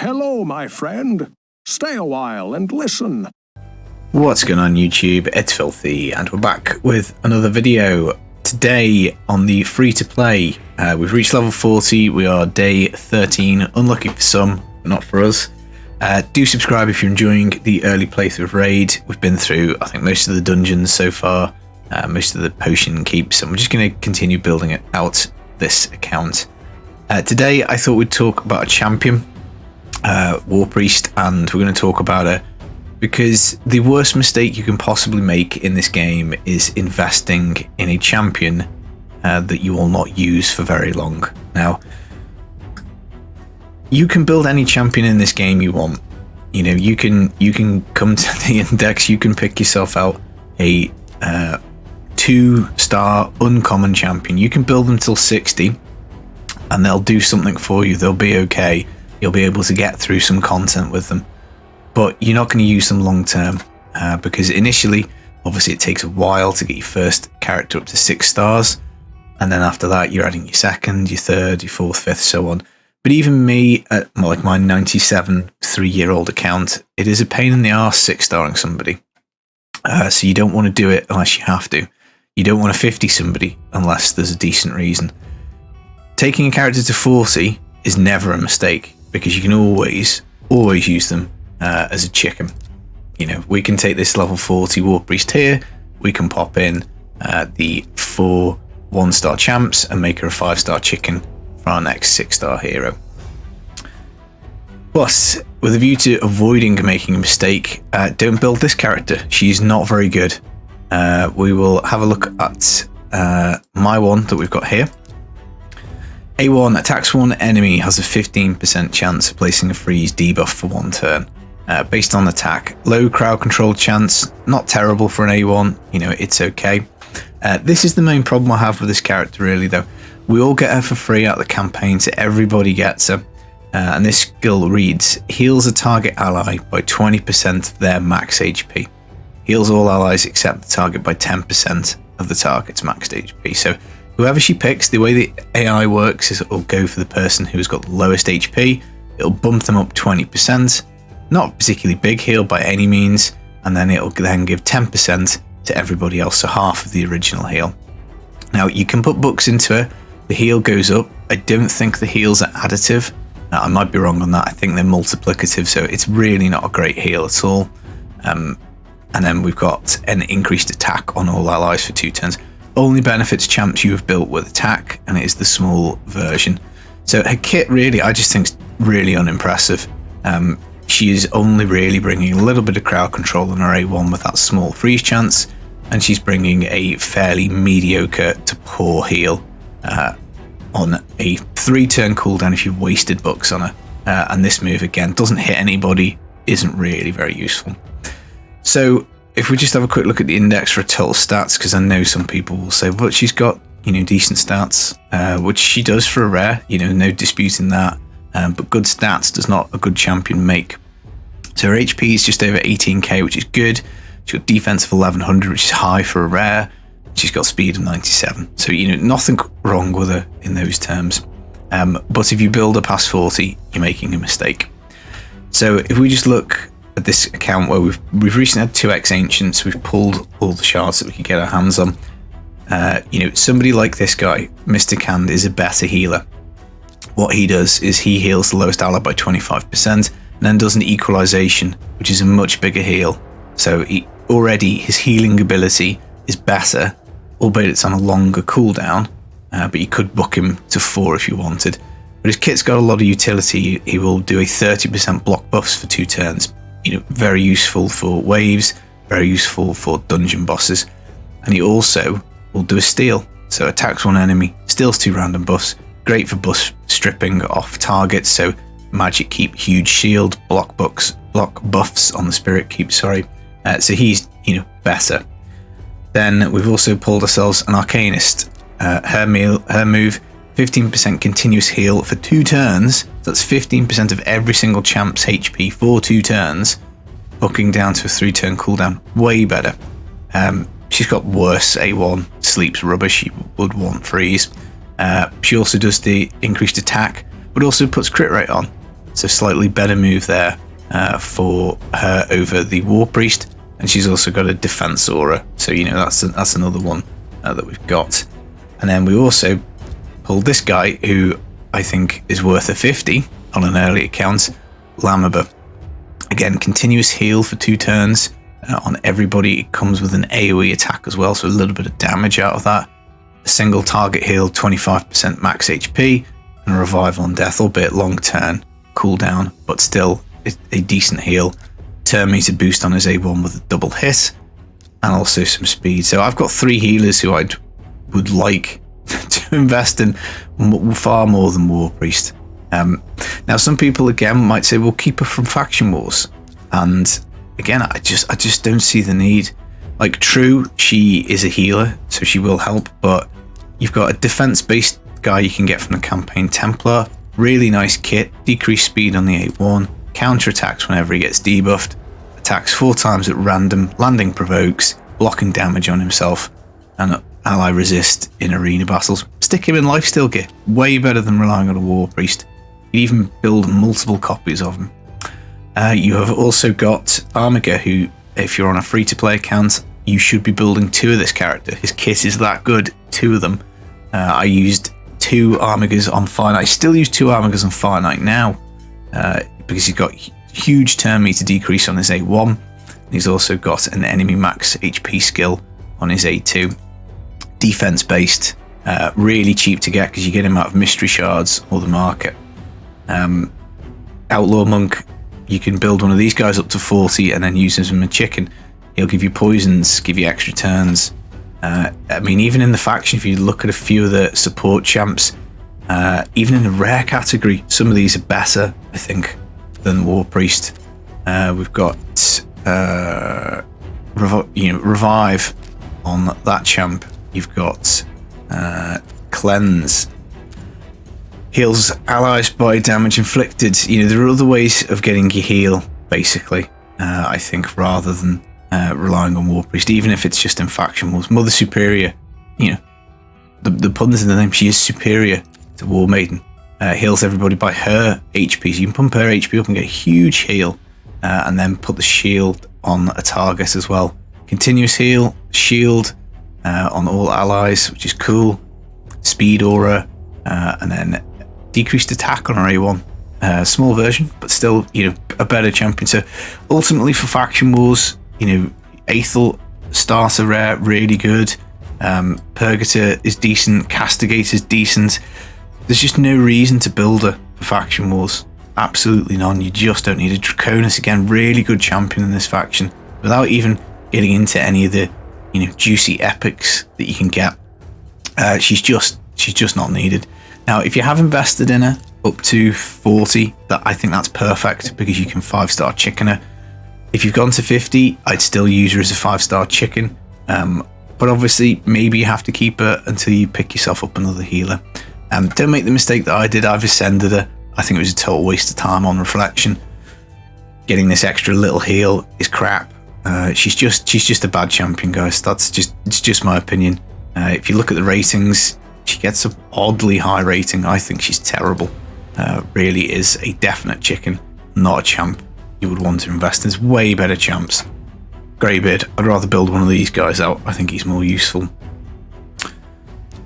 Hello, my friend. Stay a while and listen. What's going on YouTube? It's Filthy and we're back with another video. Today on the free-to-play, we've reached level 40, we are day 13, unlucky for some, not for us. Do subscribe if you're enjoying the early playthrough of Raid. We've been through, I think, most of the dungeons so far, most of the potion keeps, and we're just going to continue building it out this account. Today I thought we'd talk about a champion, Warpriest, and we're going to talk about her because the worst mistake you can possibly make in this game is investing in a champion that you will not use for very long. Now, you can build any champion in this game you want. You know, you can come to the index, you can pick yourself out a 2-star uncommon champion. You can build them till 60 and they'll do something for you. They'll be okay. You'll be able to get through some content with them, but you're not going to use them long term because initially, obviously, it takes a while to get your first character up to 6 stars, and then after that, you're adding your second, your third, your fourth, fifth, so on. But even me, at like my 97 3-year-old account, it is a pain in the arse 6-starring somebody. So you don't want to do it unless you have to. You don't want to 50 somebody unless there's a decent reason. Taking a character to 40 is never a mistake because you can always use them as a chicken. You know, we can take this level 40 Warpriest here, we can pop in the 4 1-star champs and make her a 5-star chicken for our next 6-star hero. Plus, with a view to avoiding making a mistake, don't build this character. She's not very good. We will have a look at my one that we've got here. A1 attacks one enemy, has a 15% chance of placing a freeze debuff for 1 turn. Based on attack, low crowd control chance, not terrible for an A1, you know, it's okay. This is the main problem I have with this character really though. We all get her for free out of the campaign, so everybody gets her. And this skill reads, heals a target ally by 20% of their max HP. Heals all allies except the target by 10% of the target's max HP. So whoever she picks, the way the AI works is it will go for the person who's got the lowest HP. It'll bump them up 20%. Not a particularly big heal by any means. And then it'll then give 10% to everybody else, so half of the original heal. Now, you can put books into her. The heal goes up. I don't think the heals are additive. Now, I might be wrong on that. I think they're multiplicative, so it's really not a great heal at all. And then we've got an increased attack on all allies for 2 turns. Only benefits champs you have built with attack, and it is the small version. So her kit really, I just think, is really unimpressive. She is only really bringing a little bit of crowd control on her A1 with that small freeze chance, and she's bringing a fairly mediocre to poor heal on a 3-turn cooldown if you've wasted books on her. And this move, again, doesn't hit anybody, isn't really very useful. So if we just have a quick look at the index for total stats, because I know some people will say, but she's got, you know, decent stats, which she does for a rare, you know, no disputing that. But good stats does not a good champion make. So her HP is just over 18k, which is good. She's got defense of 1100, which is high for a rare. She's got speed of 97. So, you know, nothing wrong with her in those terms. But if you build her past 40, you're making a mistake. So if we just look at this account where we've recently had 2x ancients, we've pulled all the shards that we could get our hands on. You know, somebody like this guy, Mr. Cand, is a better healer. What he does is he heals the lowest ally by 25% and then does an equalization, which is a much bigger heal. So already his healing ability is better, albeit it's on a longer cooldown, but you could book him to 4 if you wanted. But his kit's got a lot of utility. He will do a 30% block buffs for 2 turns. You know, very useful for waves, very useful for dungeon bosses. And he also will do a steal. So attacks one enemy, steals 2 random buffs. Great for buff stripping off targets. So magic keep, huge shield, block buffs on the spirit keep, sorry. So he's, you know, better. Then we've also pulled ourselves an Arcanist. Her move, 15% continuous heal for 2 turns. So that's 15% of every single champ's HP for 2 turns. Booking down to a 3-turn cooldown. Way better. She's got worse A1. Sleep's rubbish. She would want freeze. She also does the increased attack, but also puts crit rate on. So slightly better move there for her over the Warpriest. And she's also got a defense aura. So, you know, that's another one that we've got. And then we also pulled this guy who I think is worth a 50 on an early account, Lamoba. Again, continuous heal for 2 turns on everybody. It comes with an AoE attack as well, so a little bit of damage out of that. A single target heal, 25% max HP, and a revival on death, albeit long turn cooldown, but still a decent heal. Turn meter boost on his A1 with a double hit, and also some speed. So I've got 3 healers who I would like to invest in far more than Warpriest. Now some people again might say, well, keep her from faction wars, and again I just don't see the need. Like, true, she is a healer, so she will help, but you've got a defense based guy you can get from the campaign, Templar, really nice kit, decreased speed on the A1, counter attacks whenever he gets debuffed, attacks 4 times at random, landing provokes, blocking damage on himself, and ally resist in arena battles. Stick him in lifesteal gear, way better than relying on a Warpriest. You even build multiple copies of him. You have also got Armiga, who, if you're on a free-to-play account, you should be building 2 of this character. His kit is that good, 2 of them. I used 2 Armigas on Fire Knight. I still use 2 Armigas on Fire Knight now, because he's got huge turn meter decrease on his A1. He's also got an enemy max HP skill on his A2. Defense based, really cheap to get because you get him out of mystery shards or the market. Outlaw Monk, you can build one of these guys up to 40 and then use him as a chicken. He'll give you poisons, give you extra turns. I mean, even in the faction, if you look at a few of the support champs, even in the rare category, some of these are better, I think, than Warpriest. We've got Revive on that champ. You've got Cleanse. Heals allies by damage inflicted. You know, there are other ways of getting your heal, basically, I think, rather than relying on Warpriest, even if it's just in faction wars. Mother Superior, you know, the pun's in the name, she is superior to War Maiden. Heals everybody by her HP, so you can pump her HP up and get a huge heal, and then put the shield on a target as well. Continuous heal, shield on all allies, which is cool. Speed aura, and then decreased attack on her A1. Small version, but still, you know, a better champion. So ultimately for faction wars, you know, Aethel starter rare, really good. Purgator is decent. Castigate is decent. There's just no reason to build her for faction wars. Absolutely none. You just don't need a Draconis, again, really good champion in this faction, without even getting into any of the, you know, juicy epics that you can get. She's just not needed. Now, if you have invested in her up to 40, I think that's perfect, because you can 5-star chicken her. If you've gone to 50, I'd still use her as a 5-star chicken. But obviously, maybe you have to keep her until you pick yourself up another healer. Don't make the mistake that I did. I've ascended her. I think it was a total waste of time on reflection. Getting this extra little heal is crap. She's just a bad champion, guys. It's just my opinion. If you look at the ratings, she gets an oddly high rating. I think she's terrible. Really is a definite chicken, not a champ you would want to invest in. There's way better champs. Greybeard, I'd rather build one of these guys out. I think he's more useful.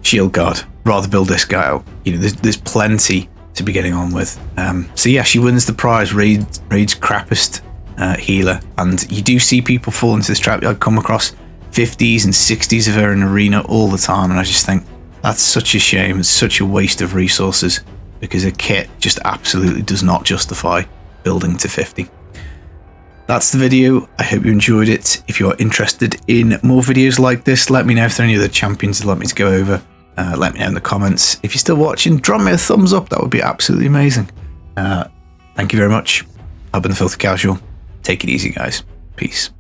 Shield Guard, rather build this guy out. You know, there's plenty to be getting on with. So yeah, she wins the prize, Raid's crappiest healer. And you do see people fall into this trap. I come across 50s and 60s of her in arena all the time, and I just think that's such a shame. It's such a waste of resources, because a kit just absolutely does not justify building to 50. That's the video. I hope you enjoyed it. If you're interested in more videos like this, let me know if there are any other champions you'd like me to go over. Let me know in the comments. If you're still watching, drop me a thumbs up. That would be absolutely amazing. Thank you very much. I've been the Filthy Casual. Take it easy, guys. Peace.